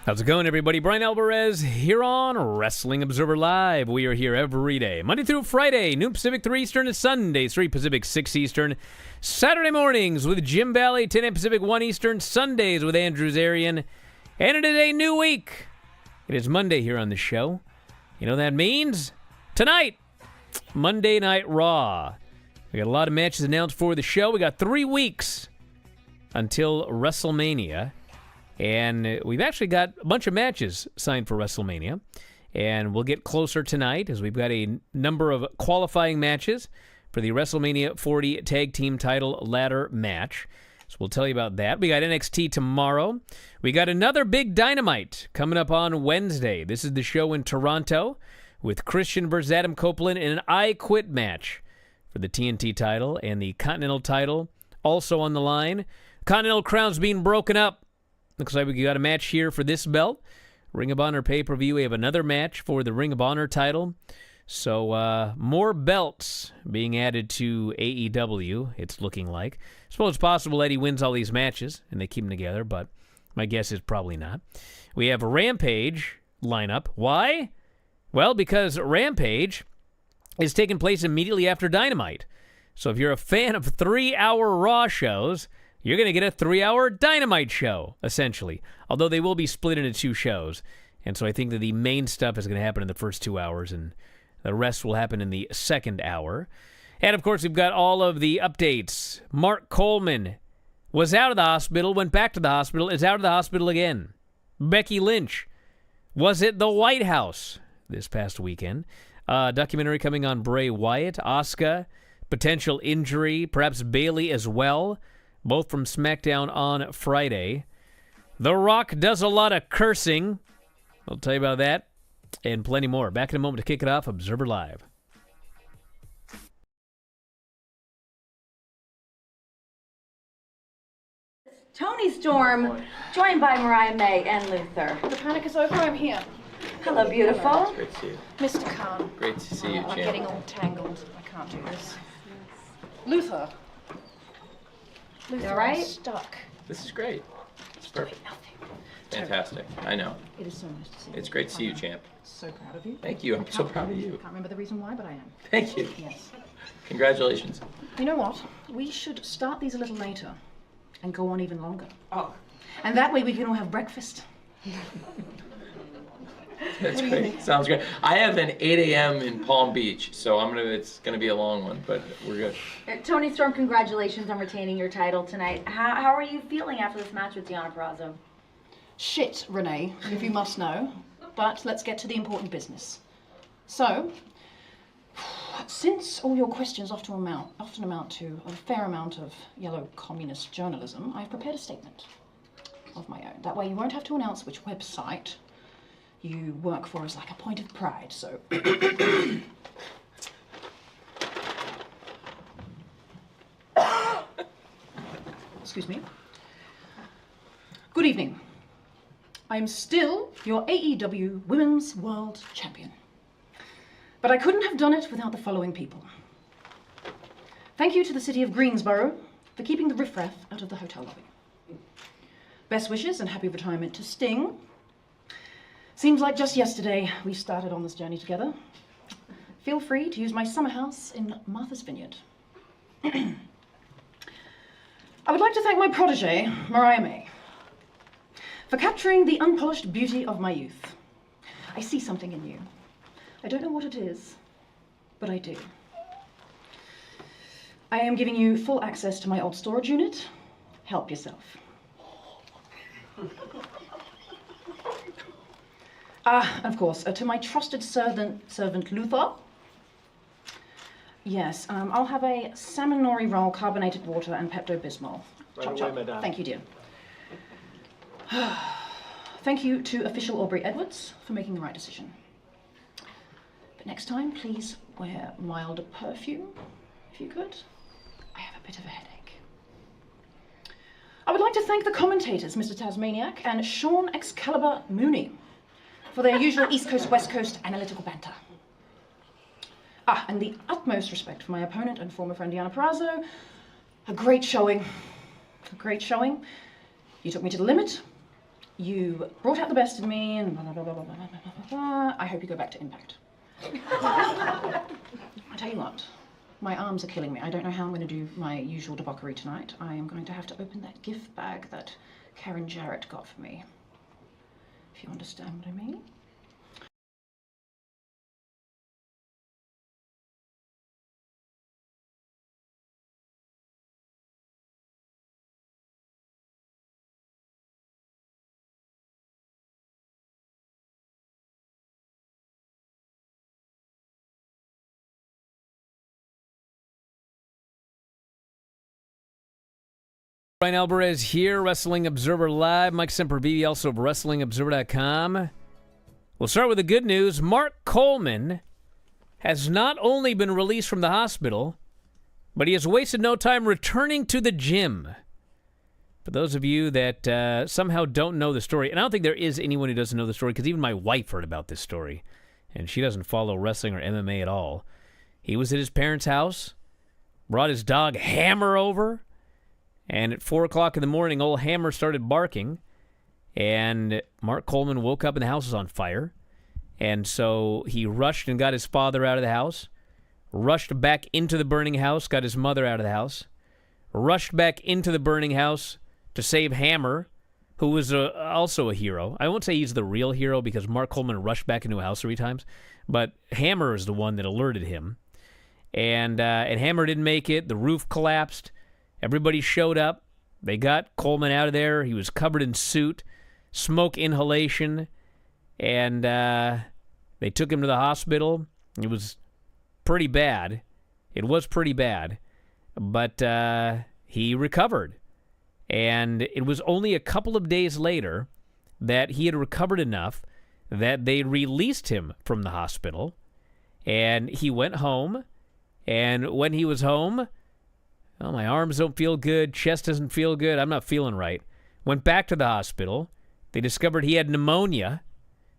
How's it going, everybody? Bryan Alvarez here on Wrestling Observer Live. We are here every day, Monday through Friday, noon Pacific, 3 Eastern, and Sundays, 3 Pacific, 6 Eastern. Saturday mornings with Jim Valley, 10 a.m. Pacific, 1 Eastern. Sundays with Andrew Zarian. And it is a new week. It is Monday here on the show. You know what that means? Tonight, Monday Night Raw. We got a lot of matches announced for the show. We got 3 weeks until WrestleMania. And we've actually got a bunch of matches signed for WrestleMania. And we'll get closer tonight as we've got a number of qualifying matches for the WrestleMania 40 Tag Team Title Ladder match. So we'll tell you about that. We got NXT tomorrow. We got another big Dynamite coming up on Wednesday. This is the show in Toronto with Christian versus Adam Copeland in an I Quit match for the TNT title and the Continental title also on the line. Continental crown's being broken up. Looks like we got a match here for this belt. Ring of Honor pay-per-view. We have another match for the Ring of Honor title. So more belts being added to AEW, it's looking like. I suppose it's possible Eddie wins all these matches and they keep them together, but my guess is probably not. We have a Rampage lineup. Why? Well, because Rampage is taking place immediately after Dynamite. So if you're a fan of 3-hour Raw shows, you're going to get a 3-hour Dynamite show, essentially. Although they will be split into 2 shows. And so I think that the main stuff is going to happen in the first 2 hours, and the rest will happen in the second hour. And, of course, we've got all of the updates. Mark Coleman was out of the hospital, went back to the hospital, is out of the hospital again. Becky Lynch was at the White House this past weekend. Documentary coming on Bray Wyatt, Asuka, potential injury, perhaps Bayley as well. Both from SmackDown on Friday. The Rock does a lot of cursing. I'll tell you about that and plenty more. Back in a moment to kick it off. Observer Live. Tony Storm, joined by Mariah May and Luther. The panic is over. I'm here. Hello, beautiful. Great to see you. Mr. Khan. Great to see you, I'm Jim. getting all tangled. I can't do this. Luther. Luther, all right? I'm stuck. This is great. It's perfect. Nothing. Fantastic. I know. It is so nice to see you. It's great to see you, champ. So proud of you. Thank you. I'm so proud of you. Can't remember the reason why, but I am. Thank you. Yes. Congratulations. You know what? We should start these a little later and go on even longer. Oh. And that way we can all have breakfast. That's great. Sounds great. I have an 8 a.m. in Palm Beach, so it's gonna be a long one, but we're good. Tony Storm, congratulations on retaining your title tonight. How are you feeling after this match with Deonna Purrazzo? Shit, Renee, if you must know. But let's get to the important business. So, since all your questions often amount to a fair amount of yellow communist journalism, I've prepared a statement of my own. That way you won't have to announce which website you work for as like a point of pride, so. Excuse me. Good evening. I'm still your AEW Women's World Champion. But I couldn't have done it without the following people. Thank you to the city of Greensboro for keeping the riffraff out of the hotel lobby. Best wishes and happy retirement to Sting. Seems like just yesterday we started on this journey together. Feel free to use my summer house in Martha's Vineyard. I would like to thank my protege, Mariah May, for capturing the unpolished beauty of my youth. I see something in you. I don't know what it is, but I do. I am giving you full access to my old storage unit. Help yourself. And of course, to my trusted servant Luther. Yes, I'll have a salmon nori roll, carbonated water, and Pepto-Bismol. Right Chop, away, chop. madame. Thank you, dear. Thank you to official Aubrey Edwards for making the right decision. But next time, please wear milder perfume, if you could. I have a bit of a headache. I would like to thank the commentators, Mr. Tasmaniac and Sean Excalibur Mooney, for their usual East Coast, West Coast analytical banter. And the utmost respect for my opponent and former friend Deonna Purrazzo. A great showing. A great showing. You took me to the limit. You brought out the best in me, and blah, blah, blah, blah, blah, blah, blah, blah, blah. I hope you go back to Impact. I tell you what, my arms are killing me. I don't know how I'm going to do my usual debauchery tonight. I am going to have to open that gift bag that Karen Jarrett got for me. If you understand what I mean. Bryan Alvarez here, Wrestling Observer Live. Mike Sempervive, also of WrestlingObserver.com. We'll start with the good news. Mark Coleman has not only been released from the hospital, but he has wasted no time returning to the gym. For those of you that somehow don't know the story, and I don't think there is anyone who doesn't know the story, because even my wife heard about this story, and she doesn't follow wrestling or MMA at all. He was at his parents' house, brought his dog Hammer over, and at 4 o'clock in the morning, old Hammer started barking, and Mark Coleman woke up and the house was on fire. And so he rushed and got his father out of the house, rushed back into the burning house, got his mother out of the house, rushed back into the burning house to save Hammer, who was also a hero. I won't say he's the real hero because Mark Coleman rushed back into a house 3 times, but Hammer is the one that alerted him. And Hammer didn't make it. The roof collapsed. Everybody showed up. They got Coleman out of there. He was covered in soot, smoke inhalation, and they took him to the hospital. It was pretty bad. It was pretty bad, but he recovered. And it was only a couple of days later that he had recovered enough that they released him from the hospital, and he went home. And when he was home, oh, my arms don't feel good, chest doesn't feel good, I'm not feeling right. Went back to the hospital. They discovered he had pneumonia,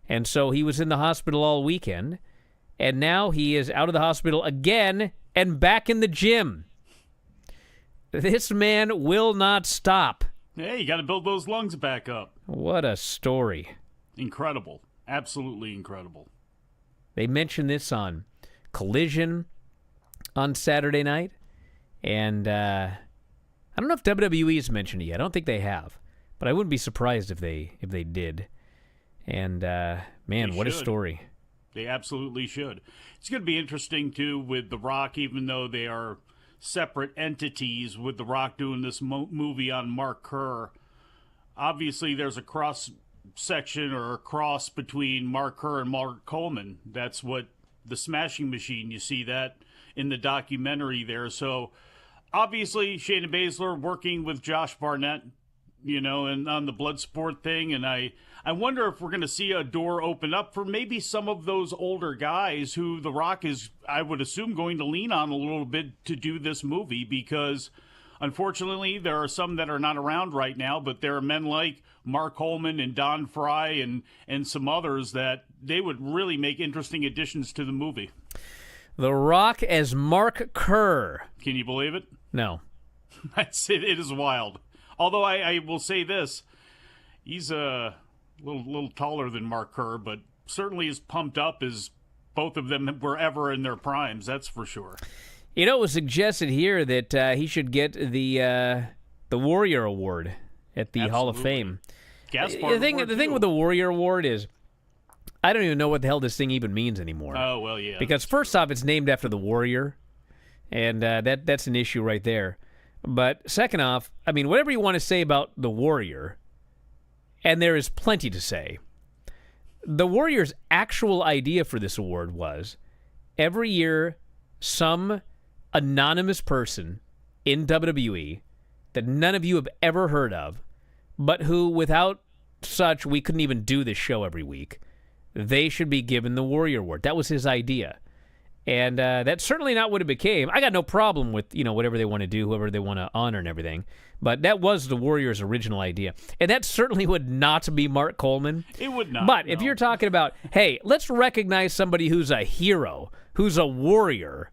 and so he was in the hospital all weekend. And now he is out of the hospital again and back in the gym. This man will not stop. Hey, you got to build those lungs back up. What a story. Incredible. Absolutely incredible. They mentioned this on Collision on Saturday night. And I don't know if WWE's mentioned it yet. I don't think they have. But I wouldn't be surprised if they did. And, man, what a story. They absolutely should. It's going to be interesting, too, with The Rock, even though they are separate entities, with The Rock doing this movie on Mark Kerr. Obviously, there's a cross-section or a cross between Mark Kerr and Mark Coleman. That's what the Smashing Machine, you see that in the documentary there. So, obviously, Shayna Baszler working with Josh Barnett, you know, and on the Bloodsport thing, and I wonder if we're going to see a door open up for maybe some of those older guys who The Rock is, I would assume, going to lean on a little bit to do this movie, because unfortunately there are some that are not around right now, but there are men like Mark Coleman and Don Fry and some others that they would really make interesting additions to the movie. The Rock as Mark Kerr. Can you believe it? No. That's it. It is wild. Although I will say this, he's a little taller than Mark Kerr, but certainly as pumped up as both of them were ever in their primes. That's for sure. You know, it was suggested here that he should get the Warrior Award at the Hall of Fame. The thing with the Warrior Award is, I don't even know what the hell this thing even means anymore. Oh, well, yeah. Because first off, it's named after the Warrior, and that's an issue right there. But second off, I mean, whatever you want to say about the Warrior, and there is plenty to say, the Warrior's actual idea for this award was every year some anonymous person in WWE that none of you have ever heard of, but who, without such, we couldn't even do this show every week, they should be given the Warrior Award. That was his idea. And that's certainly not what it became. I got no problem with, you know, whatever they want to do, whoever they want to honor and everything. But that was the Warrior's original idea. And that certainly would not be Mark Coleman. It would not. But if you're talking about, hey, let's recognize somebody who's a hero, who's a warrior,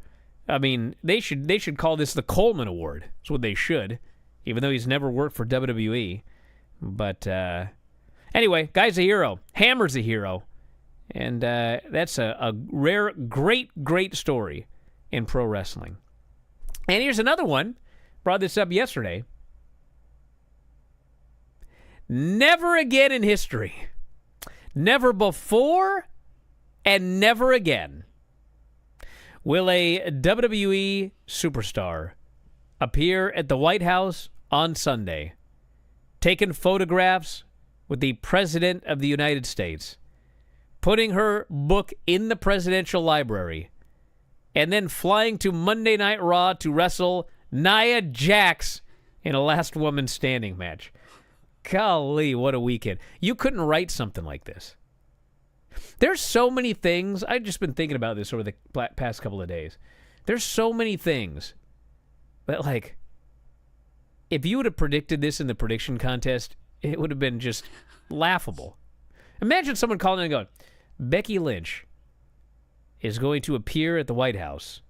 I mean, they should call this the Coleman Award. That's what they should, even though he's never worked for WWE. But Anyway, guy's a hero. Hammer's a hero. And that's a rare, great story in pro wrestling. And here's another one. Brought this up yesterday. Never again in history. Never before and never again will a WWE superstar appear at the White House on Sunday, taking photographs with the President of the United States, putting her book in the presidential library, and then flying to Monday Night Raw to wrestle Nia Jax in a last woman standing match. Golly, what a weekend. You couldn't write something like this. There's so many things. I've just been thinking about this over the past couple of days. There's so many things that, like, if you would have predicted this in the prediction contest, it would have been just laughable. Imagine someone calling in and going, Becky Lynch is going to appear at the White House,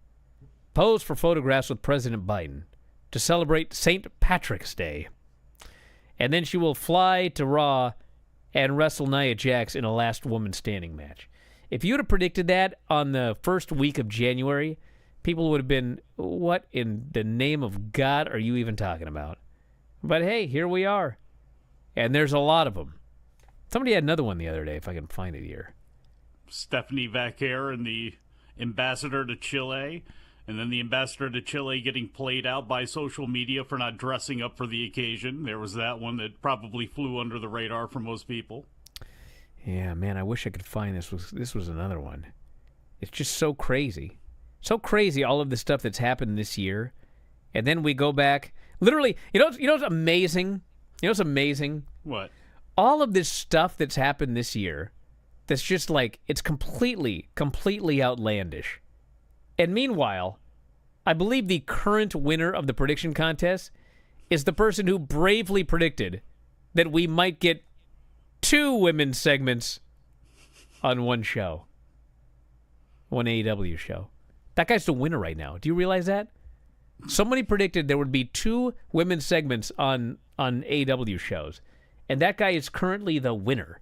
pose for photographs with President Biden to celebrate St. Patrick's Day, and then she will fly to Raw and wrestle Nia Jax in a last woman standing match. If you would have predicted that on the first week of January, people would have been, what in the name of God are you even talking about? But hey, here we are. And there's a lot of them. Somebody had another one the other day, if I can find it here. Stephanie Vaquer and the ambassador to Chile, and then the ambassador to Chile getting played out by social media for not dressing up for the occasion. There was that one that probably flew under the radar for most people. Yeah, man, I wish I could find this. This was another one. It's just so crazy. So crazy, all of the stuff that's happened this year. And then we go back. Literally, you know what's amazing? You know what's amazing? What? All of this stuff that's happened this year that's just like, it's completely outlandish. And meanwhile, I believe the current winner of the prediction contest is the person who bravely predicted that we might get 2 women's segments on one show. One AEW show. That guy's the winner right now. Do you realize that? Somebody predicted there would be 2 women's segments on AEW shows. And that guy is currently the winner.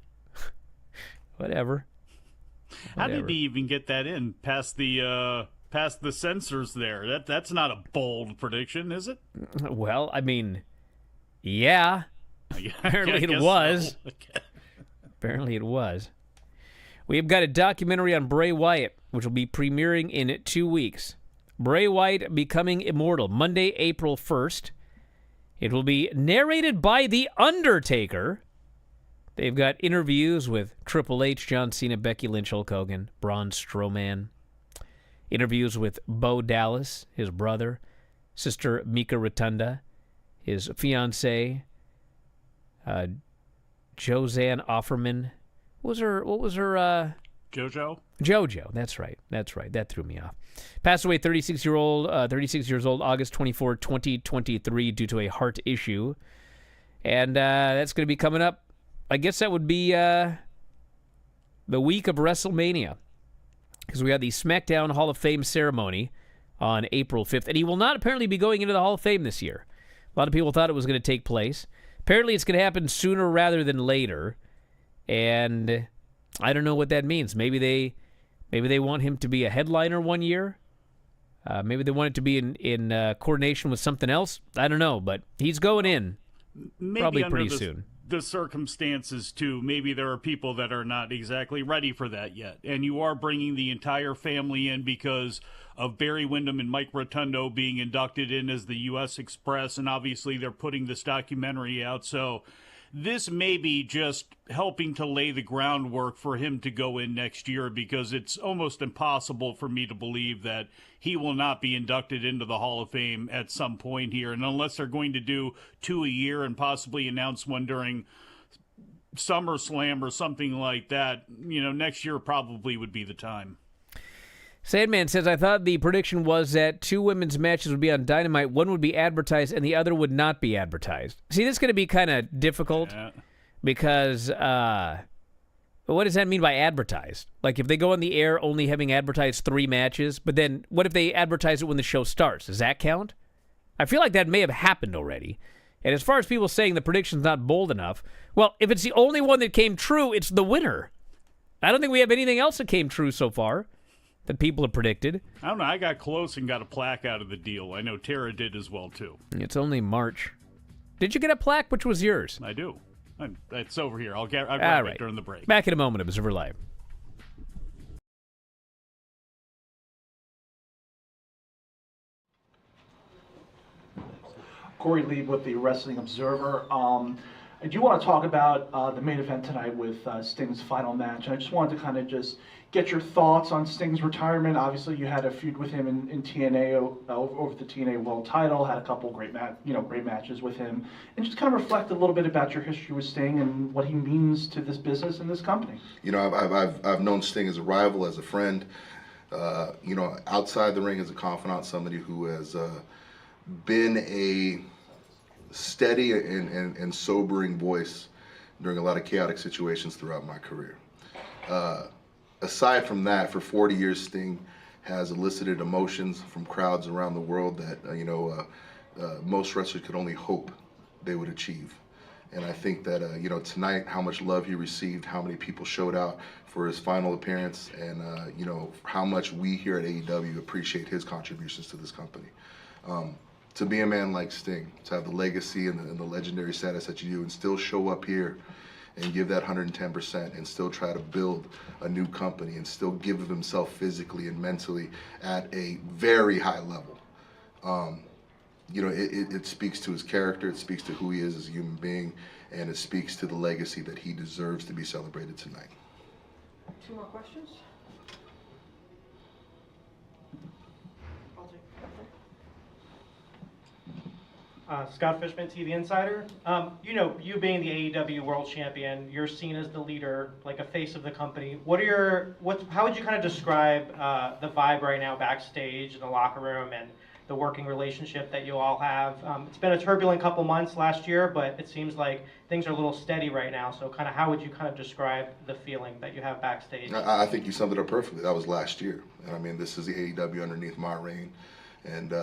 Whatever. How did he even get that in past the censors there? That's not a bold prediction, is it? Well, I mean, yeah. Apparently it was. So. Apparently it was. We have got a documentary on Bray Wyatt, which will be premiering in 2 weeks. Bray Wyatt Becoming Immortal, Monday, April 1st. It will be narrated by The Undertaker. They've got interviews with Triple H, John Cena, Becky Lynch, Hulk Hogan, Braun Strowman. Interviews with Bo Dallas, his brother, sister Mika Rotunda, his fiancée, Josanne Offerman. What was her? JoJo? JoJo. That's right. That threw me off. Passed away 36 years old, August 24, 2023, due to a heart issue. And that's going to be coming up. I guess that would be the week of WrestleMania, because we had the SmackDown Hall of Fame ceremony on April 5th. And he will not apparently be going into the Hall of Fame this year. A lot of people thought it was going to take place. Apparently it's going to happen sooner rather than later. And I don't know what that means. Maybe they want him to be a headliner one year. Maybe they want it to be in coordination with something else. I don't know, but he's going in probably pretty soon. The circumstances, too. Maybe there are people that are not exactly ready for that yet. And you are bringing the entire family in because of Barry Windham and Mike Rotundo being inducted in as the U.S. Express, and obviously they're putting this documentary out. So this may be just helping to lay the groundwork for him to go in next year, because it's almost impossible for me to believe that he will not be inducted into the Hall of Fame at some point here. And unless they're going to do 2 a year and possibly announce one during SummerSlam or something like that, next year probably would be the time. Sandman says, I thought the prediction was that 2 women's matches would be on Dynamite. One would be advertised and the other would not be advertised. See, this is going to be kind of difficult because what does that mean by advertised? Like if they go on the air only having advertised 3 matches, but then what if they advertise it when the show starts? Does that count? I feel like that may have happened already. And as far as people saying the prediction's not bold enough, well, if it's the only one that came true, it's the winner. I don't think we have anything else that came true so far that people have predicted. I don't know. I got close and got a plaque out of the deal. I know Tara did as well, too. It's only March. Did you get a plaque? Which was yours? I do. It's over here. I'll grab right. it during the break. Back in a moment, Observer Live. Corey Lieb with the Wrestling Observer. I do want to talk about the main event tonight with Sting's final match. And I just wanted to kind of just get your thoughts on Sting's retirement. Obviously, you had a feud with him in TNA over the TNA World Title. Had a couple great matches with him, and just kind of reflect a little bit about your history with Sting and what he means to this business and this company. You know, I've known Sting as a rival, as a friend. You know, outside the ring as a confidant, somebody who has been a steady and sobering voice during a lot of chaotic situations throughout my career. Aside from that, for 40 years, Sting has elicited emotions from crowds around the world that most wrestlers could only hope they would achieve. And I think that tonight, how much love he received, how many people showed out for his final appearance, and how much we here at AEW appreciate his contributions to this company. To be a man like Sting, to have the legacy and the legendary status that you do, and still show up here and give that 110% and still try to build a new company and still give of himself physically and mentally at a very high level. It speaks to his character, it speaks to who he is as a human being, and it speaks to the legacy that he deserves to be celebrated tonight. 2 more questions? Scott Fishman, TV Insider. You being the AEW World Champion, you're seen as the leader, like a face of the company. How would you kind of describe the vibe right now backstage in the locker room and the working relationship that you all have? It's been a turbulent couple months last year, but it seems like things are a little steady right now. So kind of how would you kind of describe the feeling that you have backstage? I think you summed it up perfectly. That was last year. And I mean, this is the AEW underneath my reign. And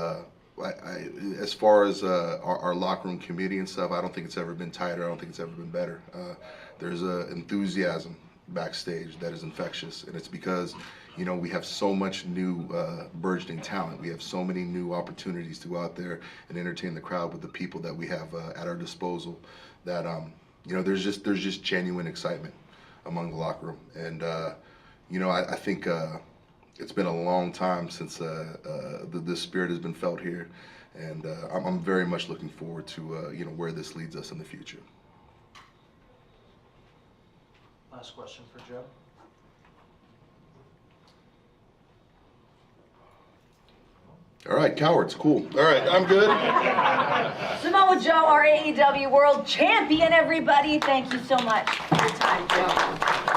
as far as our locker room committee and stuff, I don't think it's ever been tighter. I don't think it's ever been better. There's an enthusiasm backstage that is infectious, and it's because we have so much new burgeoning talent. We have so many new opportunities to go out there and entertain the crowd with the people that we have at our disposal. That there's just genuine excitement among the locker room, and I think. It's been a long time since this spirit has been felt here, and I'm very much looking forward to where this leads us in the future. Last question for Joe. All right, cowards, cool. All right, I'm good. Samoa Joe, our AEW World Champion, everybody. Thank you so much for your time, Joe.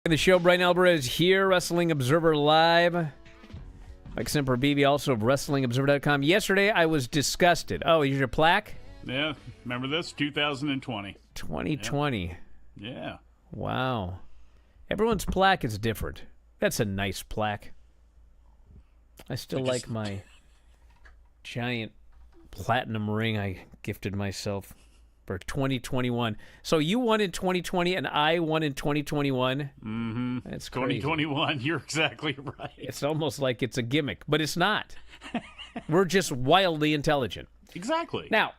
The show, Bryan Alvarez here, Wrestling Observer Live. Mike Sempervive, also of WrestlingObserver.com. Yesterday, I was disgusted. Oh, here's your plaque? Yeah, remember this? 2020. 2020. Yeah. Wow. Everyone's plaque is different. That's a nice plaque. I still like my giant platinum ring I gifted myself for 2021. So you won in 2020 and I won in 2021. Mm-hmm. That's crazy. 2021. You're exactly right. It's almost like it's a gimmick, but it's not. We're just wildly intelligent. Exactly. Now,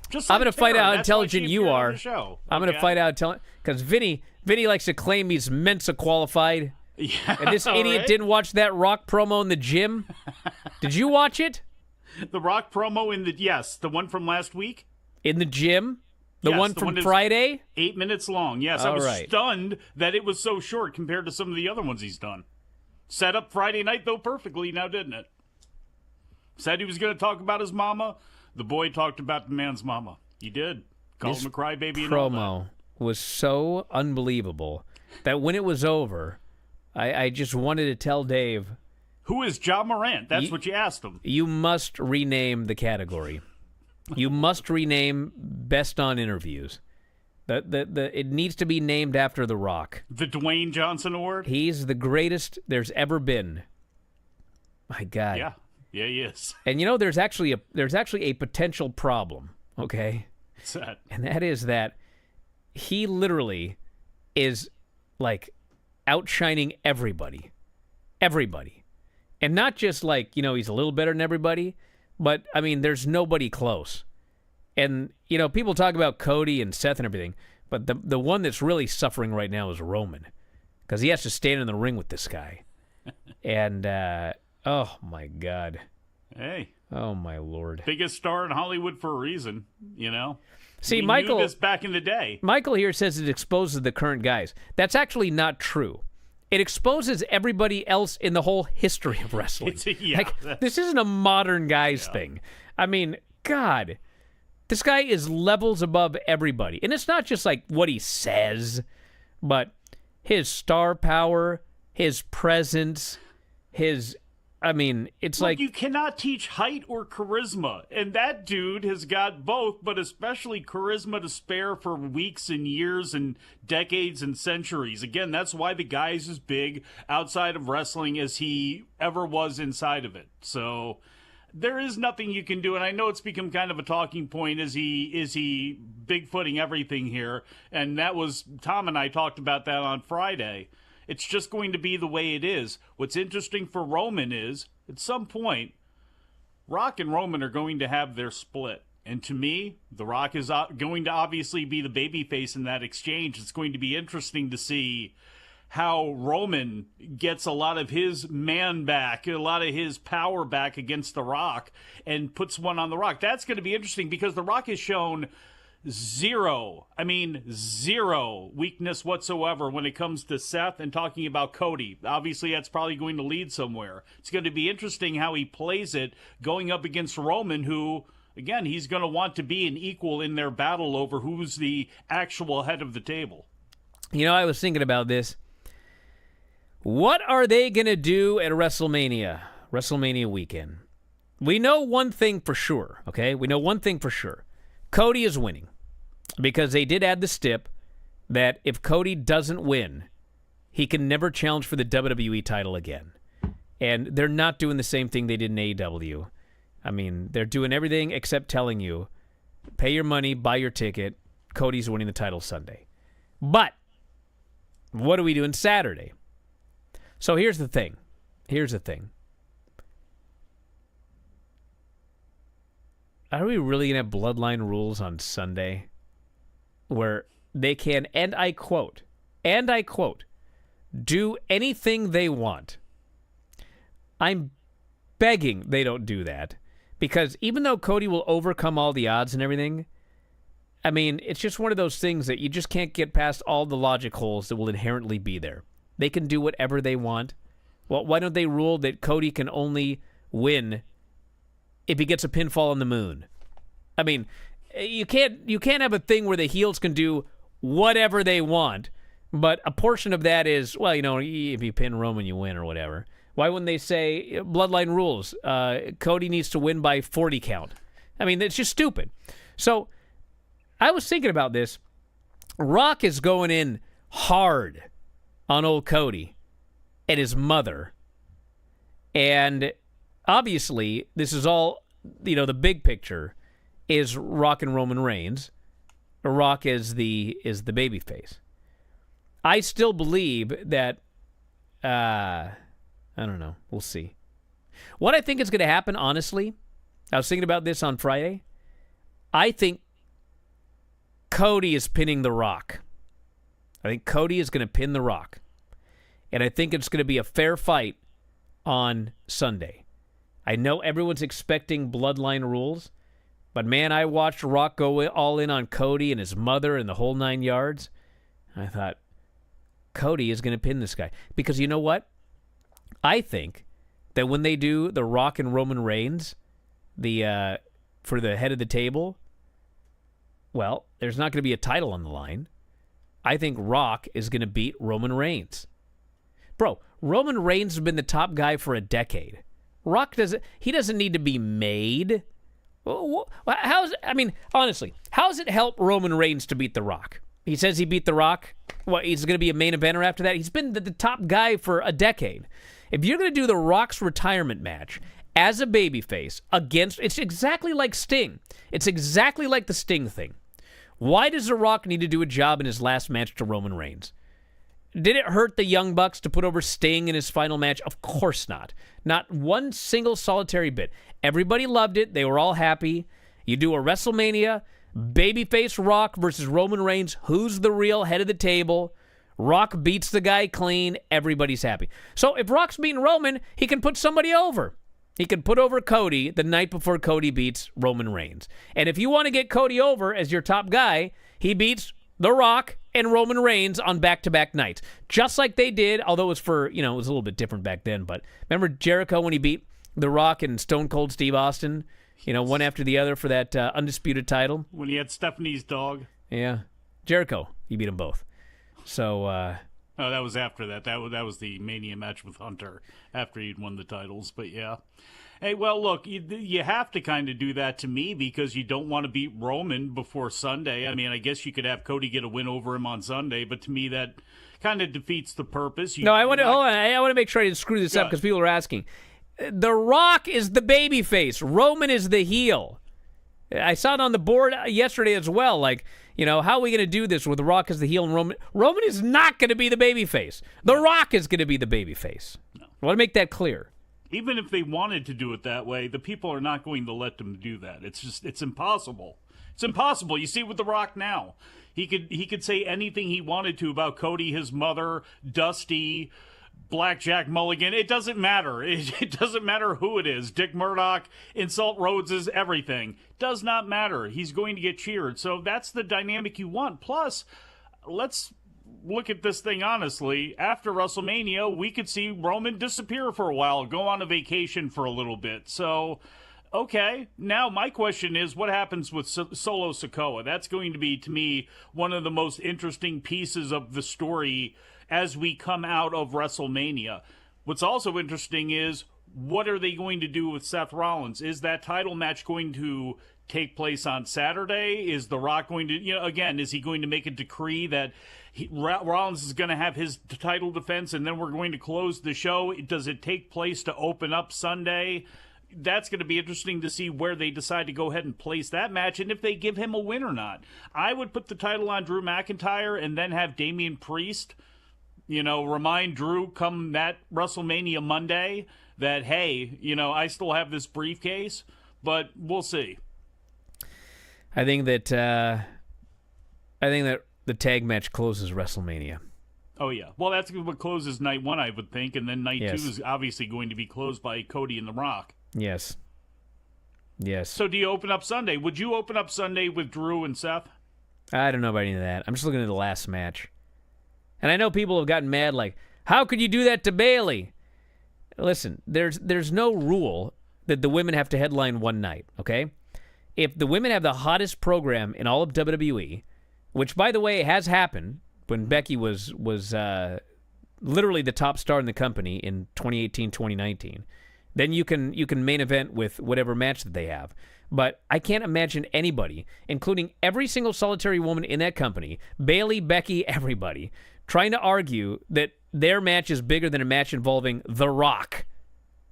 just I'm going to find out how That's why intelligent she you appeared on are. the show. I'm going to find out because Vinny likes to claim he's Mensa qualified. Yeah, And this idiot right? didn't watch that Rock promo in the gym. Did you watch it? The Rock promo the one from last week? In the gym? The Yes, one the from one that's Friday? 8 minutes long. Yes, I All was right. stunned that it was so short compared to some of the other ones he's done. Set up Friday night, though, perfectly now, didn't it? Said he was going to talk about his mama. The boy talked about the man's mama. He did. Called him a crybaby and all that. Promo was so unbelievable that when it was over, I just wanted to tell Dave, who is John Morant? That's what you asked him. You must rename the category. You must rename Best on Interviews. It needs to be named after The Rock. The Dwayne Johnson Award? He's the greatest there's ever been. My God. Yeah. Yeah, he is. And there's actually a potential problem, okay? What's that? And that is that he literally is like outshining everybody. Everybody. And not just like, he's a little better than everybody, but I mean, there's nobody close. And, people talk about Cody and Seth and everything, but the one that's really suffering right now is Roman, because he has to stand in the ring with this guy. And, oh my God. Hey. Oh my Lord. Biggest star in Hollywood for a reason, See, we Michael, knew this back in the day. Michael here says it exposes the current guys. That's actually not true. It exposes everybody else in the whole history of wrestling. This isn't a modern guys thing. I mean, God, this guy is levels above everybody. And it's not just like what he says, but his star power, his presence, it's like you cannot teach height or charisma, and that dude has got both, but especially charisma to spare for weeks and years and decades and centuries. Again, that's why the guy is as big outside of wrestling as he ever was inside of it. So there is nothing you can do, and I know it's become kind of a talking point. Is he bigfooting everything here? And that was Tom and I talked about that on Friday. It's just going to be the way it is. What's interesting for Roman is, at some point, Rock and Roman are going to have their split. And to me, The Rock is going to obviously be the babyface in that exchange. It's going to be interesting to see how Roman gets a lot of his man back, a lot of his power back against The Rock, and puts one on The Rock. That's going to be interesting because The Rock has shown zero weakness whatsoever when it comes to Seth and talking about Cody. Obviously, that's probably going to lead somewhere. It's going to be interesting how he plays it going up against Roman, who, again, he's going to want to be an equal in their battle over who's the actual head of the table. I was thinking about this. What are they going to do at WrestleMania weekend? We know one thing for sure, okay? We know one thing for sure. Cody is winning, because they did add the stip that if Cody doesn't win, he can never challenge for the WWE title again. And they're not doing the same thing they did in AEW. I mean, they're doing everything except telling you, pay your money, buy your ticket, Cody's winning the title Sunday. But what are we doing Saturday? So here's the thing. Are we really going to have bloodline rules on Sunday where they can, and I quote, do anything they want? I'm begging they don't do that, because even though Cody will overcome all the odds and everything, I mean, it's just one of those things that you just can't get past all the logic holes that will inherently be there. They can do whatever they want. Well, why don't they rule that Cody can only win if he gets a pinfall on the moon? I mean, you can't have a thing where the heels can do whatever they want, but a portion of that is, well, if you pin Roman, you win or whatever. Why wouldn't they say bloodline rules? Cody needs to win by 40 count. I mean, it's just stupid. So I was thinking about this. Rock is going in hard on old Cody and his mother. And obviously, this is all, the big picture is Rock and Roman Reigns. Rock is the baby face. I still believe that, I don't know. We'll see. What I think is going to happen, honestly, I was thinking about this on Friday. I think Cody is pinning The Rock. I think Cody is going to pin The Rock. And I think it's going to be a fair fight on Sunday. I know everyone's expecting bloodline rules, but man, I watched Rock go all in on Cody and his mother and the whole 9 yards. I thought, Cody is going to pin this guy. Because you know what? I think that when they do the Rock and Roman Reigns for the head of the table, well, there's not going to be a title on the line. I think Rock is going to beat Roman Reigns. Bro, Roman Reigns has been the top guy for a decade. Rock doesn't need to be made. Honestly, how does it help Roman Reigns to beat The Rock? He says he beat The Rock. What, he's going to be a main eventer after that? He's been the top guy for a decade. If you're going to do The Rock's retirement match as a babyface it's exactly like Sting. It's exactly like the Sting thing. Why does The Rock need to do a job in his last match to Roman Reigns? Did it hurt the Young Bucks to put over Sting in his final match? Of course not. Not one single solitary bit. Everybody loved it. They were all happy. You do a WrestleMania, babyface Rock versus Roman Reigns. Who's the real head of the table? Rock beats the guy clean. Everybody's happy. So if Rock's beating Roman, he can put somebody over. He can put over Cody the night before Cody beats Roman Reigns. And if you want to get Cody over as your top guy, he beats The Rock and Roman Reigns on back-to-back nights. Just like they did, although it was it was a little bit different back then. But remember Jericho when he beat The Rock and Stone Cold Steve Austin? One after the other for that undisputed title. When he had Stephanie's dog. Yeah. Jericho, he beat them both. So, oh, that was after that. That was the Mania match with Hunter after he'd won the titles. But yeah. Hey, well, look, you have to kind of do that to me because you don't want to beat Roman before Sunday. I mean, I guess you could have Cody get a win over him on Sunday, but to me that kind of defeats the purpose. I want to make sure I didn't screw this up because people are asking. The Rock is the babyface. Roman is the heel. I saw it on the board yesterday as well. Like, how are we going to do this with The Rock as the heel and Roman? Roman is not going to be the babyface. The Rock is going to be the babyface. No. I want to make that clear. Even if they wanted to do it that way, the people are not going to let them do that. It's impossible. It's impossible. You see it with The Rock now. He could say anything he wanted to about Cody, his mother, Dusty, Blackjack Mulligan. It doesn't matter. It doesn't matter who it is. Dick Murdoch, insult Rhodes's, everything. Does not matter. He's going to get cheered. So that's the dynamic you want. Plus, let's look at this thing honestly. After WrestleMania, we could see Roman disappear for a while, go on a vacation for a little bit. So, okay. Now, my question is, what happens with Solo Sikoa? That's going to be, to me, one of the most interesting pieces of the story as we come out of WrestleMania. What's also interesting is, what are they going to do with Seth Rollins? Is that title match going to take place on Saturday? Is The Rock going to, again, is he going to make a decree that Rollins is going to have his title defense and then we're going to close the show? Does it take place to open up Sunday? That's going to be interesting to see where they decide to go ahead and place that match and if they give him a win or not. I would put the title on Drew McIntyre and then have Damian Priest, remind Drew come that WrestleMania Monday that, hey, I still have this briefcase, but we'll see. I think that the tag match closes WrestleMania. Oh, yeah. Well, that's what closes night one, I would think, and then night Yes. two is obviously going to be closed by Cody and The Rock. Yes. So do you open up Sunday? Would you open up Sunday with Drew and Seth? I don't know about any of that. I'm just looking at the last match. And I know people have gotten mad like, how could you do that to Bayley? Listen, there's no rule that the women have to headline one night, okay? If the women have the hottest program in all of WWE, which, by the way, has happened when Becky was literally the top star in the company in 2018, 2019, then you can main event with whatever match that they have. But I can't imagine anybody, including every single solitary woman in that company, Bayley, Becky, everybody, trying to argue that their match is bigger than a match involving The Rock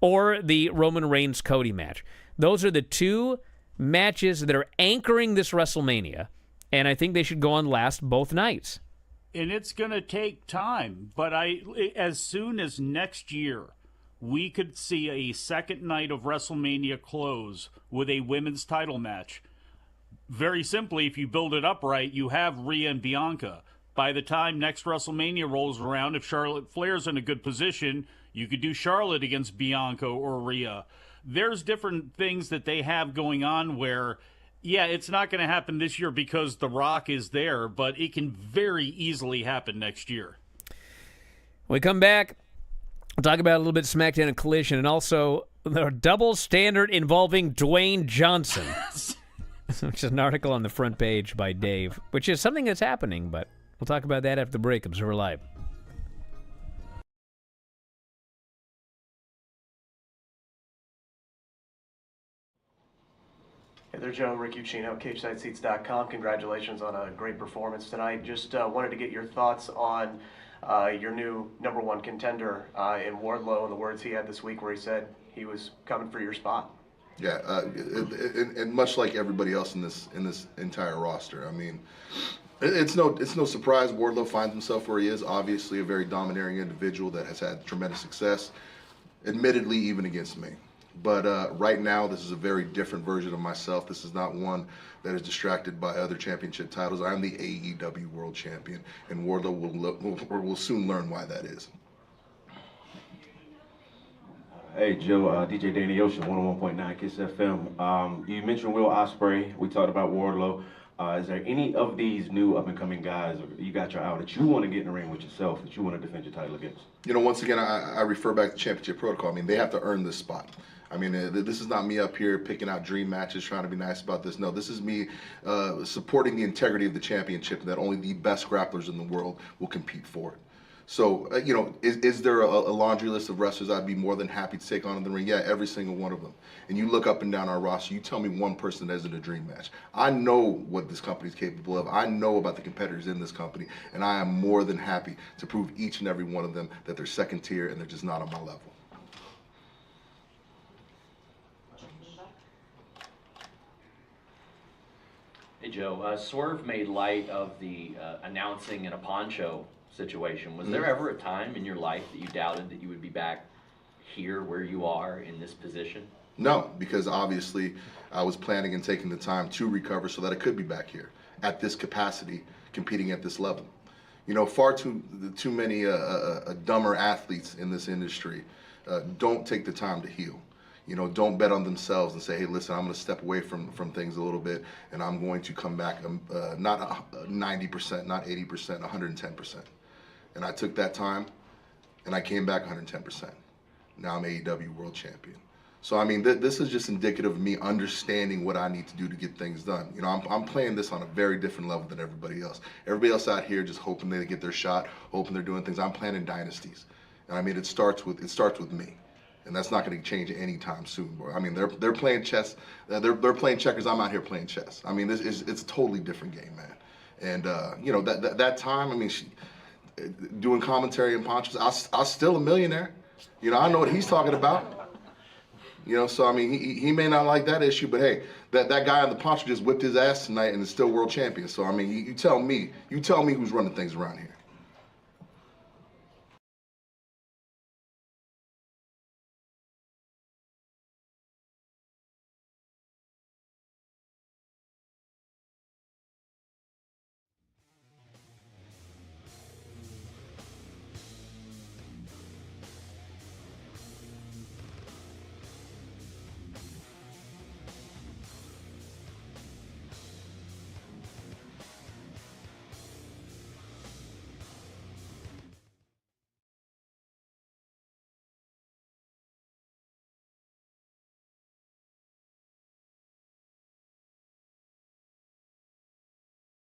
or the Roman Reigns-Cody match. Those are the two matches that are anchoring this WrestleMania, and I think they should go on last both nights. And it's going to take time, but as soon as next year, we could see a second night of WrestleMania close with a women's title match. Very simply, if you build it up right, you have Rhea and Bianca. By the time next WrestleMania rolls around, if Charlotte Flair's in a good position, you could do Charlotte against Bianca or Rhea. There's different things that they have going on where, yeah, it's not going to happen this year because The Rock is there, but it can very easily happen next year. When we come back, we'll talk about a little bit of SmackDown and Collision, and also The double standard involving Dwayne Johnson. Which is an article on the front page by Dave, which is something that's happening, but we'll talk about that after the break. Observer Live. Hey there, Joe. Rick Uccino, CageSideSeats.com. Congratulations on a great performance tonight. Just wanted to get your thoughts on your new #1 contender in Wardlow and the words he had this week where he said he was coming for your spot. Yeah, and much like everybody else in this entire roster, I mean, it's no surprise Wardlow finds himself where he is. Obviously, a very domineering individual that has had tremendous success, admittedly, even against me. But right now, this is a very different version of myself. This is not one that is distracted by other championship titles. I'm the AEW World Champion, and Wardlow will soon learn why that is. Hey, Joe, DJ Danny Ocean, 101.9 KISS FM. You mentioned Will Ospreay. We talked about Wardlow. Is there any of these new up-and-coming guys you got your eye that you want to get in the ring with yourself, that you want to defend your title against? You know, once again, I refer back to championship protocol. I mean, they have to earn this spot. I mean, this is not me up here picking out dream matches, trying to be nice about this. No, this is me supporting the integrity of the championship that only the best grapplers in the world will compete for it. So, you know, is there a laundry list of wrestlers I'd be more than happy to take on in the ring? Yeah, every single one of them. And you look up and down our roster, you tell me one person that isn't a dream match. I know what this company's capable of. I know about the competitors in this company, and I am more than happy to prove each and every one of them that they're second tier and they're just not on my level. Hey, Joe. Swerve made light of the announcing in a poncho situation. Was there ever a time in your life that you doubted that you would be back here where you are in this position? No, because obviously I was planning and taking the time to recover so that I could be back here at this capacity, competing at this level. You know, far too many dumber athletes in this industry don't take the time to heal. You know, don't bet on themselves and say, hey, listen, I'm going to step away from things a little bit, and I'm going to come back not 90%, not 80%, 110%. And I took that time, and I came back 110%. Now I'm AEW World Champion. So, I mean, this is just indicative of me understanding what I need to do to get things done. You know, I'm playing this on a very different level than everybody else. Everybody else out here just hoping they get their shot, hoping they're doing things. I'm planning dynasties. And, I mean, it starts with me. And that's not going to change anytime soon. I mean, they're playing chess. They're playing checkers. I'm out here playing chess. I mean, it's a totally different game, man. And you know, that time, I mean, doing commentary and ponchos, I was still a millionaire. You know, I know what he's talking about. You know, so I mean, he may not like that issue, but hey, that guy on the poncho just whipped his ass tonight and is still world champion. So I mean, you tell me who's running things around here.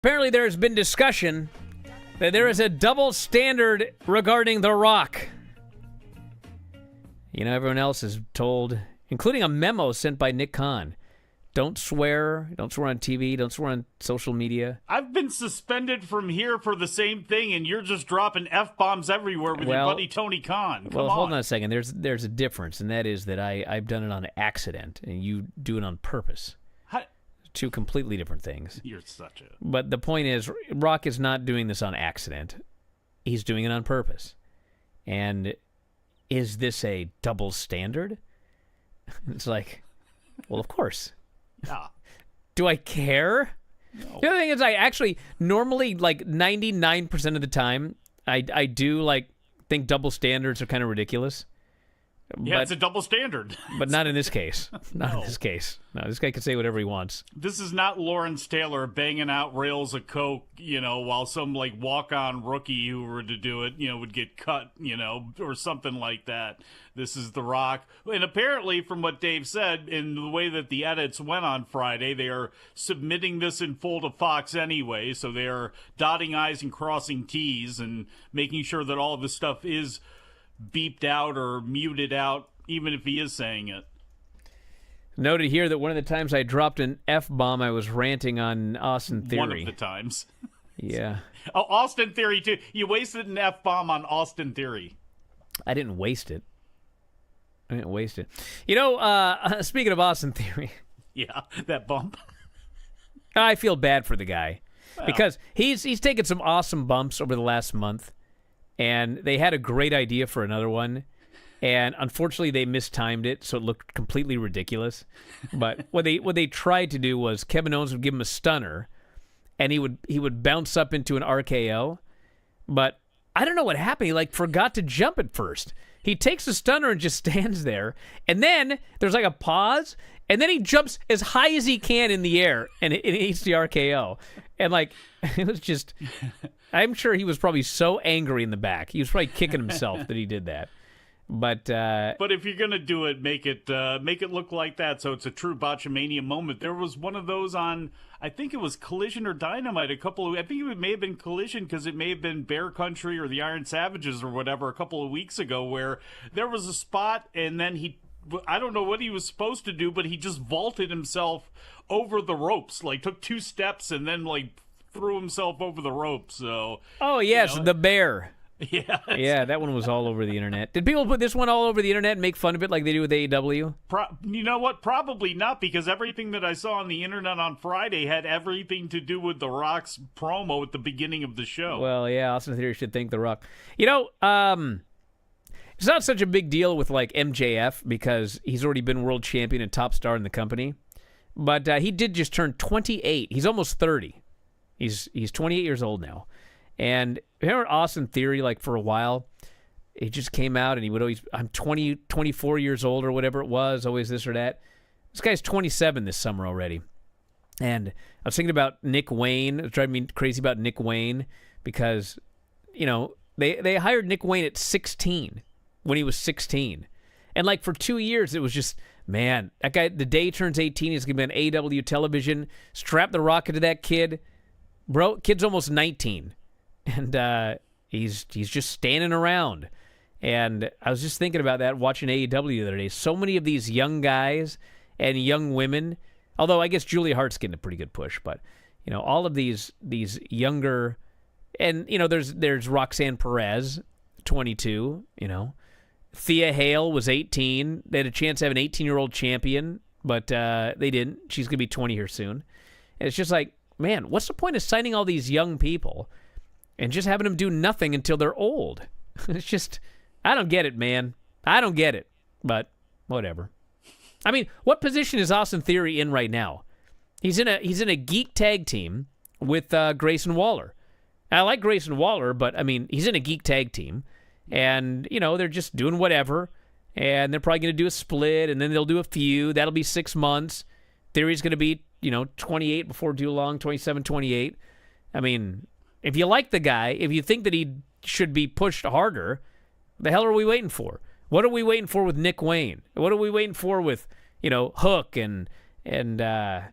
Apparently there has been discussion that there is a double standard regarding The Rock. You know, everyone else is told, including a memo sent by Nick Khan, don't swear on TV, don't swear on social media. I've been suspended from here for the same thing, and you're just dropping F-bombs everywhere with your buddy Tony Khan. Come on. Hold on a second. There's a difference, and that is that I've done it on accident, and you do it on purpose. Two completely different things. You're such a... But the point is, Rock is not doing this on accident. He's doing it on purpose. And is this a double standard? It's like, well, of course. Yeah. Do I care? No. The other thing is, I actually, normally, like 99% of the time, I do, like, think double standards are kind of ridiculous. Yeah, it's a double standard. But not in this case. Not in this case. No, this guy can say whatever he wants. This is not Lawrence Taylor banging out rails of coke, while some walk-on rookie who were to do it, would get cut, or something like that. This is The Rock. And apparently, from what Dave said, in the way that the edits went on Friday, they are submitting this in full to Fox anyway, so they are dotting I's and crossing T's and making sure that all of this stuff is beeped out or muted out, even if he is saying it. Noted here that one of the times I dropped an F-bomb, I was ranting on Austin Theory. One of the times. Yeah. Oh, Austin Theory, too. You wasted an F-bomb on Austin Theory. I didn't waste it. Speaking of Austin Theory. Yeah, that bump. I feel bad for the guy. Well, because he's taken some awesome bumps over the last month. And they had a great idea for another one, and unfortunately they mistimed it, so it looked completely ridiculous. But what they tried to do was Kevin Owens would give him a stunner, and he would bounce up into an RKO. But I don't know what happened. He forgot to jump at first. He takes the stunner and just stands there, and then there's a pause, and then he jumps as high as he can in the air, and it hits the RKO. And it was just. I'm sure he was probably so angry in the back. He was probably kicking himself that he did that. But if you're gonna do it, make it look like that, so it's a true Botchamania moment. There was one of those on, I think it was Collision or Dynamite. I think it may have been Collision because it may have been Bear Country or the Iron Savages or whatever a couple of weeks ago, where there was a spot and then I don't know what he was supposed to do, but he just vaulted himself over the ropes, took 2 steps and then threw himself over the ropes. So yes, the bear. Yeah. Yeah, that one was all over the internet. Did people put this one all over the internet and make fun of it like they do with AEW? You know what? Probably not, because everything that I saw on the internet on Friday had everything to do with The Rock's promo at the beginning of the show. Well, yeah, Austin Theory should thank The Rock. It's not such a big deal with MJF because he's already been world champion and top star in the company. But he did just turn 28. He's almost 30. He's 28 years old now. And remember Austin Theory, for a while, he just came out and he would always, I'm 24 years old or whatever it was, always this or that. This guy's 27 this summer already. And I was thinking about Nick Wayne. It was driving me crazy about Nick Wayne because, they hired Nick Wayne at 16 when he was 16. And for 2 years, it was just, man, that guy, the day he turns 18, he's going to be on AEW television. Strap the rocket to that kid. Bro, kid's almost 19, and he's just standing around. And I was just thinking about that watching AEW the other day. So many of these young guys and young women, although I guess Julia Hart's getting a pretty good push, but all of these younger, and there's Roxanne Perez, 22. Thea Hale was 18. They had a chance to have an 18-year-old champion, but they didn't. She's gonna be 20 here soon. And it's just man, what's the point of signing all these young people and just having them do nothing until they're old? It's just, I don't get it, man. I don't get it, but whatever. I mean, what position is Austin Theory in right now? He's in a geek tag team with Grayson Waller. I like Grayson Waller, but, he's in a geek tag team, and, they're just doing whatever, and they're probably going to do a split, and then they'll do a feud. That'll be 6 months. Theory's going to be 28 before too long, 27, 28. If you like the guy, if you think that he should be pushed harder, the hell are we waiting for? What are we waiting for with Nick Wayne? What are we waiting for with, Hook and yeah.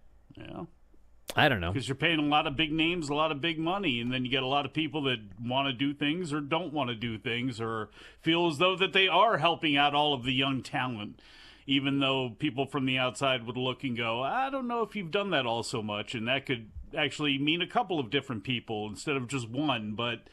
I don't know. Because you're paying a lot of big names, a lot of big money, and then you get a lot of people that want to do things or don't want to do things or feel as though that they are helping out all of the young talent, even though people from the outside would look and go, I don't know if you've done that all so much, and that could actually mean a couple of different people instead of just one. But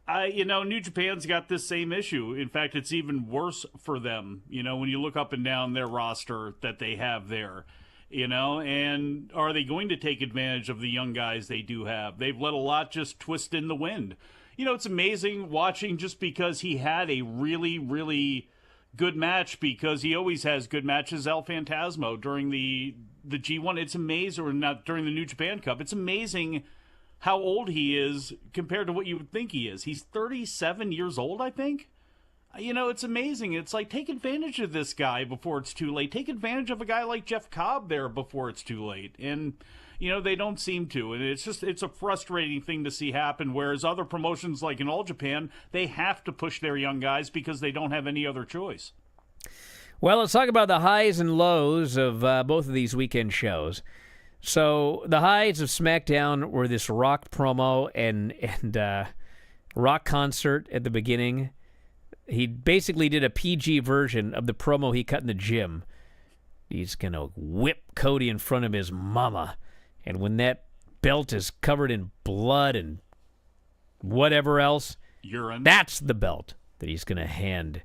New Japan's got this same issue. In fact, it's even worse for them, when you look up and down their roster that they have there. And are they going to take advantage of the young guys they do have? They've let a lot just twist in the wind. It's amazing watching, just because he had a really, really good match, because he always has good matches, El Phantasmo, during the G1. It's amazing, or not, during the New Japan Cup. It's amazing how old he is compared to what you would think he is. He's 37 years old, I think. It's amazing. It's like, take advantage of this guy before it's too late. Take advantage of a guy like Jeff Cobb there before it's too late. And, they don't seem to. And it's a frustrating thing to see happen, whereas other promotions like in All Japan, they have to push their young guys because they don't have any other choice. Well, let's talk about the highs and lows of both of these weekend shows. So the highs of SmackDown were this Rock promo and Rock concert at the beginning. He basically did a PG version of the promo he cut in the gym. He's going to whip Cody in front of his mama. And when that belt is covered in blood and whatever else, urine, that's the belt that he's going to hand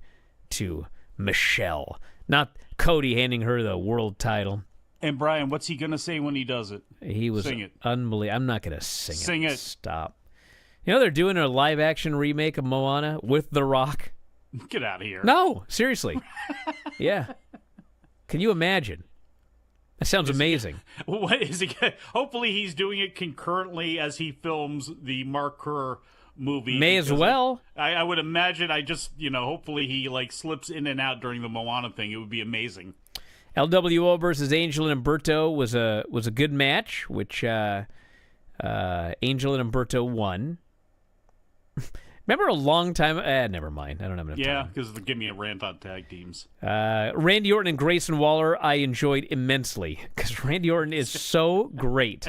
to Michelle. Not Cody handing her the world title. And Brian, what's he going to say when he does it? He was Sing it. unbelievable. I'm not going to sing it. Sing it. Stop. They're doing a live-action remake of Moana with The Rock. Get out of here. No, seriously. Yeah. Can you imagine? That sounds amazing. What is he? Hopefully he's doing it concurrently as he films the Mark Kerr movie. May as well. I would imagine. Hopefully he slips in and out during the Moana thing. It would be amazing. LWO versus Angel and Humberto was a good match, which Angel and Humberto won. Remember a long time... never mind. I don't have enough time. Yeah, because give me a rant on tag teams. Randy Orton and Grayson Waller I enjoyed immensely because Randy Orton is so great.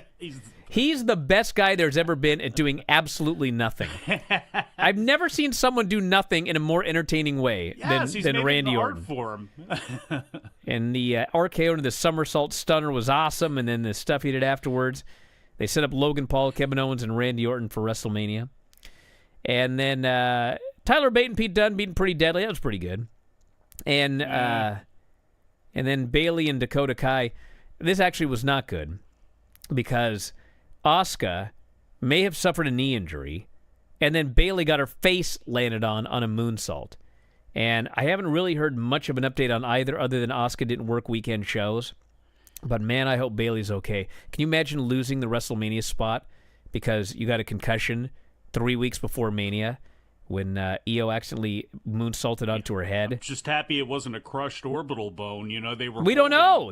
He's the best guy there's ever been at doing absolutely nothing. I've never seen someone do nothing in a more entertaining way than Randy Orton. For him. And the RKO and the somersault stunner was awesome, and then the stuff he did afterwards. They set up Logan Paul, Kevin Owens, and Randy Orton for WrestleMania. And then Tyler Bate and Pete Dunne beating Pretty Deadly. That was pretty good. And then Bayley and Dakota Kai. This actually was not good because Asuka may have suffered a knee injury, and then Bayley got her face landed on a moonsault. And I haven't really heard much of an update on either other than Asuka didn't work weekend shows. But, man, I hope Bayley's okay. Can you imagine losing the WrestleMania spot because you got a concussion 3 weeks before Mania when Io accidentally moonsaulted onto her head? I'm just happy it wasn't a crushed orbital bone. They were. We don't know.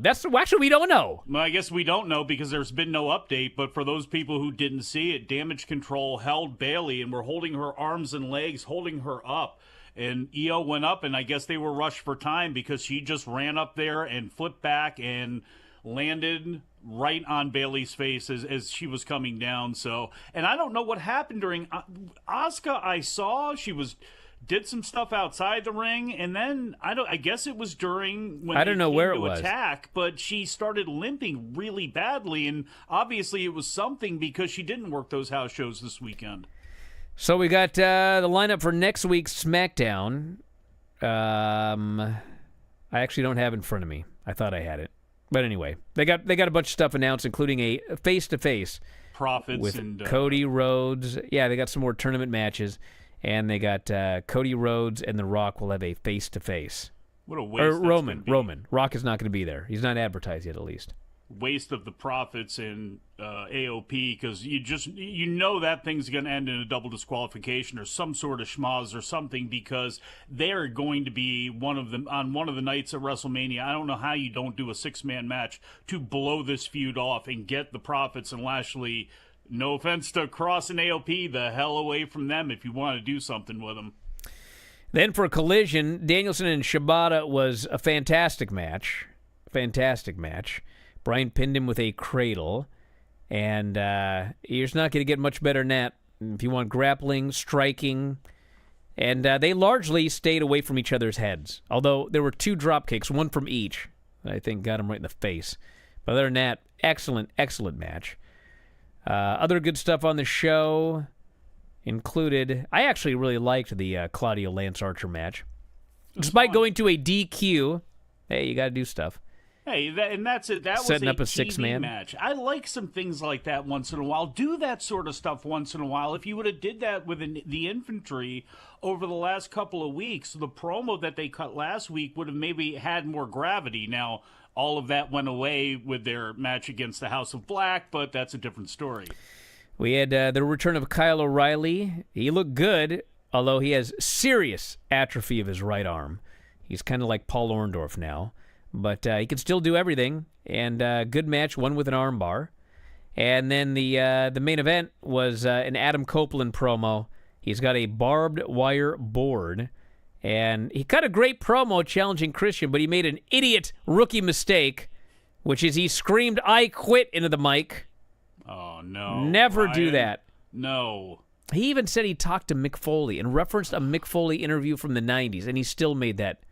We don't know. Well, I guess we don't know because there's been no update. But for those people who didn't see it, Damage Control held Bayley and were holding her arms and legs, holding her up. And Io went up, and I guess they were rushed for time because she just ran up there and flipped back and landed right on Bayley's face as she was coming down. So, and I don't know what happened during Asuka. I saw she did some stuff outside the ring, and then I guess it was during when I don't know where it was attack, but she started limping really badly, and obviously it was something because she didn't work those house shows this weekend. So we got the lineup for next week's SmackDown. I actually don't have it in front of me. I thought I had it. But anyway, they got a bunch of stuff announced, including a face-to-face Profits with and Cody Rhodes. Yeah, they got some more tournament matches, and they got Cody Rhodes and The Rock will have a face-to-face. What a waste! Or Roman. Rock is not going to be there. He's not advertised yet, at least. Waste of the profits in AOP because that thing's going to end in a double disqualification or some sort of schmoz or something because they're going to be on one of the nights at WrestleMania. I don't know how you don't do a 6-man match to blow this feud off and get the profits and Lashley, no offense to Cross and AOP, the hell away from them if you want to do something with them. Then for Collision, Danielson and Shibata was a fantastic match. Bryan pinned him with a cradle, and you're just not going to get much better than that if you want grappling, striking. And they largely stayed away from each other's heads, although there were 2 drop kicks, one from each. I think got him right in the face. But other than that, excellent match. Other good stuff on the show included, I actually really liked the Claudio Lance Archer match. Despite going to a DQ, hey, you got to do stuff. Hey, that's it. That Setting was up a TV 6-man match. I like some things like that once in a while. Do that sort of stuff once in a while. If you would have did that with the infantry over the last couple of weeks, the promo that they cut last week would have maybe had more gravity. Now, all of that went away with their match against the House of Black, but that's a different story. We had the return of Kyle O'Reilly. He looked good. although he has serious atrophy of his right arm. He's kind of like Paul Orndorff now, but he can still do everything. And good match, won with an arm bar. And then the main event was an Adam Copeland promo. He's got a barbed wire board, and he cut a great promo challenging Christian, but he made an idiot rookie mistake, which is he screamed, "I quit," into the mic. Oh, no. Never Bryan, do that. No. He even said he talked to Mick Foley and referenced a Mick Foley interview from the 90s, and he still made that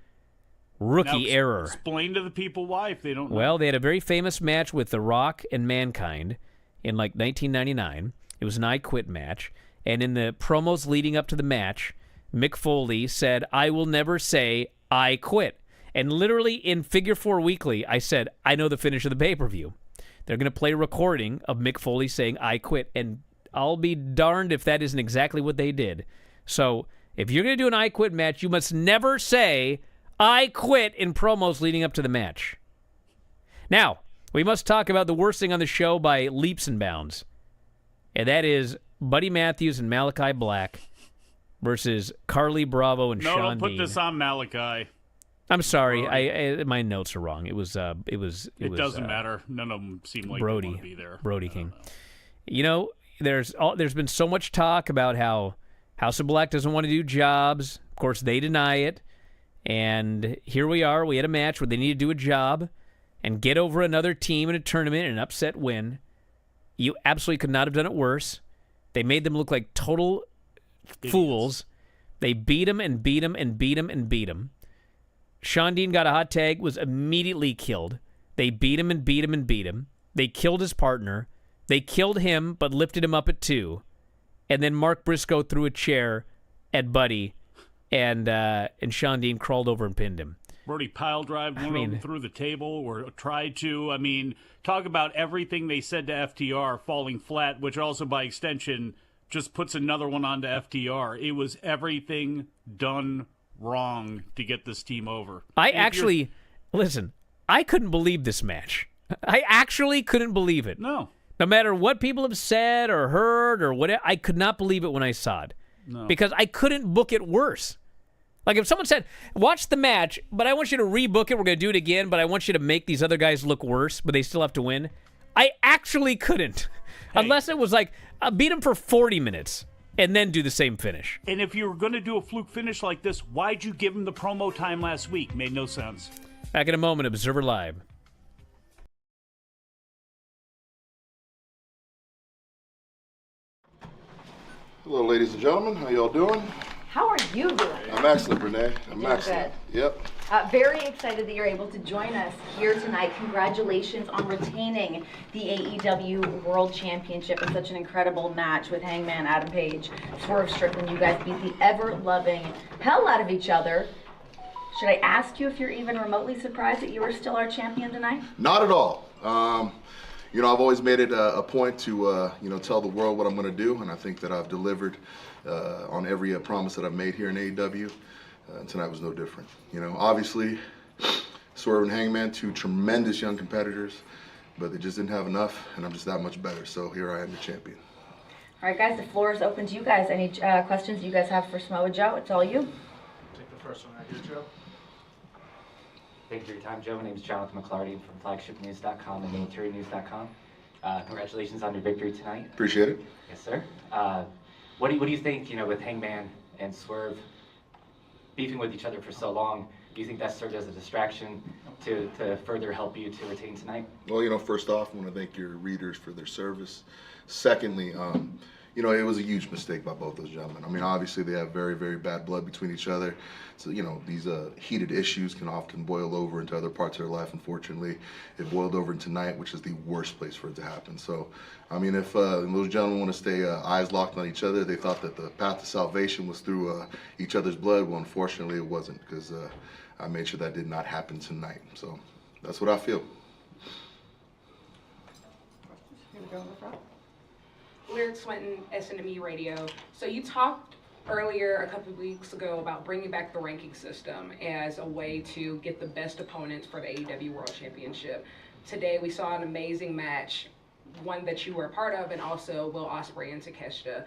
rookie error. Explain to the people why if they don't know. Well, they had a very famous match with The Rock and Mankind in like 1999. It was an I Quit match. And in the promos leading up to the match, Mick Foley said, "I will never say I quit." And literally in Figure 4 Weekly, I said, I know the finish of the pay-per-view. They're going to play a recording of Mick Foley saying, "I quit." And I'll be darned if that isn't exactly what they did. So if you're going to do an I Quit match, you must never say "I quit" in promos leading up to the match. Now, we must talk about the worst thing on the show by leaps and bounds. And that is Buddy Matthews and Malachi Black versus Carly Bravo and No, Sean don't put Dean. this on Malachi. I'm sorry, I my notes are wrong. It doesn't matter. None of them seem like Brody, they want to be there. Brody King. You know, there's been so much talk about how House of Black doesn't want to do jobs. Of course, they deny it. And here we are. We had a match where they need to do a job and get over another team in a tournament and an upset win. You absolutely could not have done it worse. They made them look like total fools. They beat him and beat him and beat him and beat him. Sean Dean got a hot tag, was immediately killed. They beat him and beat him and beat him. They killed his partner. They killed him, but lifted him up at 2. And then Mark Briscoe threw a chair at Buddy, and Sean Dean crawled over and pinned him. Brody pile drive one of them through the table or tried to. I mean, talk about everything they said to FTR falling flat, which also by extension just puts another one onto FTR. It was everything done wrong to get this team over. Listen, I couldn't believe this match. I actually couldn't believe it. No. No matter what people have said or heard or whatever, I could not believe it when I saw it. No. Because I couldn't book it worse. Like if someone said, "Watch the match, but I want you to rebook it. We're going to do it again, but I want you to make these other guys look worse, but they still have to win." I actually couldn't. Hey. Unless it was like, beat them for 40 minutes and then do the same finish. And if you were going to do a fluke finish like this, why'd you give him the promo time last week? Made no sense. Back in a moment, Observer Live. Hello, ladies and gentlemen. How y'all doing? How are you doing? I'm excellent, Renee. I'm Doing excellent. Yep. Very excited that you're able to join us here tonight. Congratulations on retaining the AEW World Championship in such an incredible match with Hangman Adam Page, Swerve Strickland. You guys beat the ever-loving hell out of each other. Should I ask you if you're even remotely surprised that you are still our champion tonight? Not at all. You know, I've always made it a point to, tell the world what I'm going to do, and I think that I've delivered on every promise that I've made here in AEW. And tonight was no different. You know, obviously, Swerve and Hangman, 2 tremendous young competitors, but they just didn't have enough, and I'm just that much better. So here I am, the champion. All right, guys, the floor is open to you guys. Any questions you guys have for Samoa Joe? It's all you. Take the first one right here, Joe. Thank you for your time, Joe. My name is Jonathan McClarty from flagshipnews.com and militarynews.com. Congratulations on your victory tonight. Appreciate it. Yes, sir. What do you think, with Hangman and Swerve beefing with each other for so long, do you think that served as a distraction to further help you to retain tonight? Well, first off, I want to thank your readers for their service. Secondly, it was a huge mistake by both those gentlemen. I mean, obviously they have very, very bad blood between each other. So, these heated issues can often boil over into other parts of their life. Unfortunately, it boiled over in tonight, which is the worst place for it to happen. So, I mean, if those gentlemen want to stay eyes locked on each other, they thought that the path to salvation was through each other's blood. Well, unfortunately, it wasn't, because I made sure that did not happen tonight. So, that's what I feel. Lyric Swinton, SNME Radio. So you talked earlier a couple of weeks ago about bringing back the ranking system as a way to get the best opponents for the AEW World Championship. Today we saw an amazing match, one that you were a part of, and also Will Ospreay and Takeshita.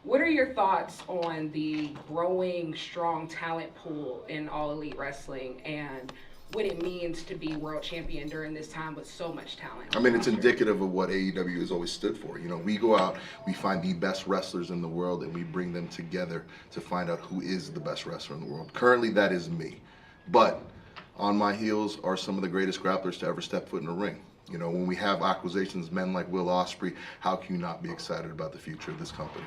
What are your thoughts on the growing, strong talent pool in All Elite Wrestling and what it means to be world champion during this time with so much talent? I mean, it's indicative of what AEW has always stood for. You know, we go out, we find the best wrestlers in the world, and we bring them together to find out who is the best wrestler in the world. Currently, that is me. But on my heels are some of the greatest grapplers to ever step foot in a ring. You know, when we have acquisitions, men like Will Ospreay, how can you not be excited about the future of this company?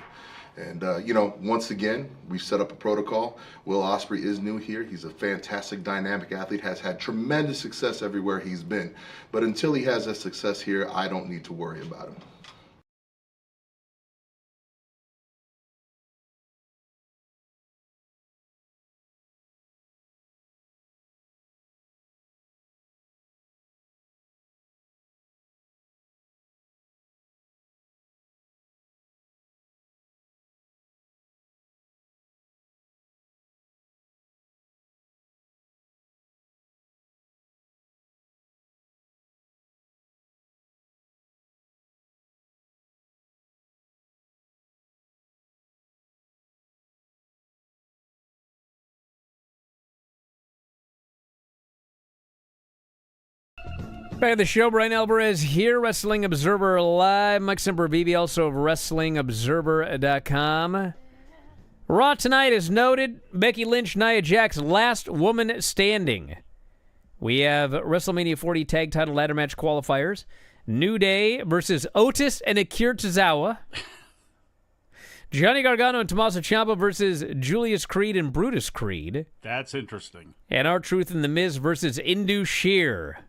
And, you know, once again, we've set up a protocol. Will Ospreay is new here. He's a fantastic, dynamic athlete, has had tremendous success everywhere he's been. But until he has that success here, I don't need to worry about him. Back at the show, Bryan Alvarez here, Wrestling Observer Live. Mike Sempervive, also of WrestlingObserver.com. Raw tonight is noted. Becky Lynch, Nia Jax, last woman standing. We have WrestleMania 40 Tag Title Ladder Match qualifiers. New Day versus Otis and Akira Tozawa. Johnny Gargano and Tommaso Ciampa versus Julius Creed and Brutus Creed. That's interesting. And R-Truth and The Miz versus Indu Sheer.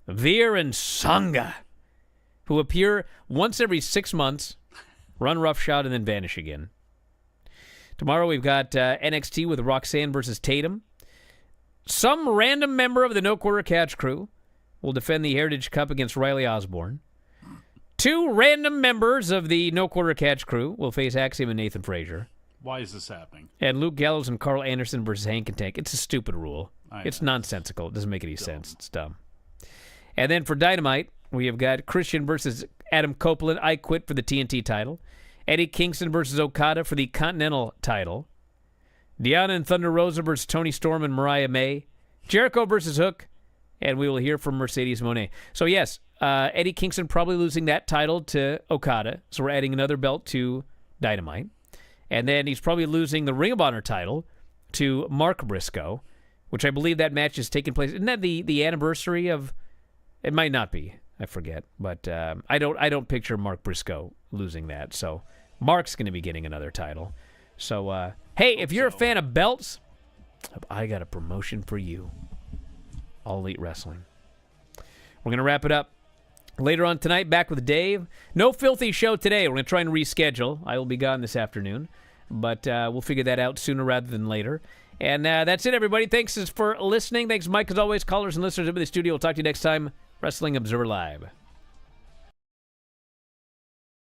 Veer and Sangha, who appear once every 6 months, run roughshod, and then vanish again. Tomorrow we've got NXT with Roxanne versus Tatum. Some random member of the No Quarter Catch crew will defend the Heritage Cup against Riley Osborne. 2 random members of the No Quarter Catch crew will face Axiom and Nathan Frazier. Why is this happening? And Luke Gallows and Carl Anderson versus Hank and Tank. It's a stupid rule. It's nonsensical. It doesn't make any sense. It's dumb. And then for Dynamite, we have got Christian versus Adam Copeland. I Quit for the TNT title. Eddie Kingston versus Okada for the Continental title. Deanna and Thunder Rosa versus Tony Storm and Mariah May. Jericho versus Hook. And we will hear from Mercedes Moné. So yes, Eddie Kingston probably losing that title to Okada. So we're adding another belt to Dynamite. And then he's probably losing the Ring of Honor title to Mark Briscoe, which I believe that match is taking place. Isn't that the anniversary of... It might not be. I forget. But I don't picture Mark Briscoe losing that. So Mark's going to be getting another title. So, hey, if you're a fan of belts, I got a promotion for you. All Elite Wrestling. We're going to wrap it up later on tonight. Back with Dave. No Filthy show today. We're going to try and reschedule. I will be gone this afternoon. But we'll figure that out sooner rather than later. And that's it, everybody. Thanks for listening. Thanks, Mike, as always. Callers and listeners in the studio. We'll talk to you next time. Wrestling Observer Live.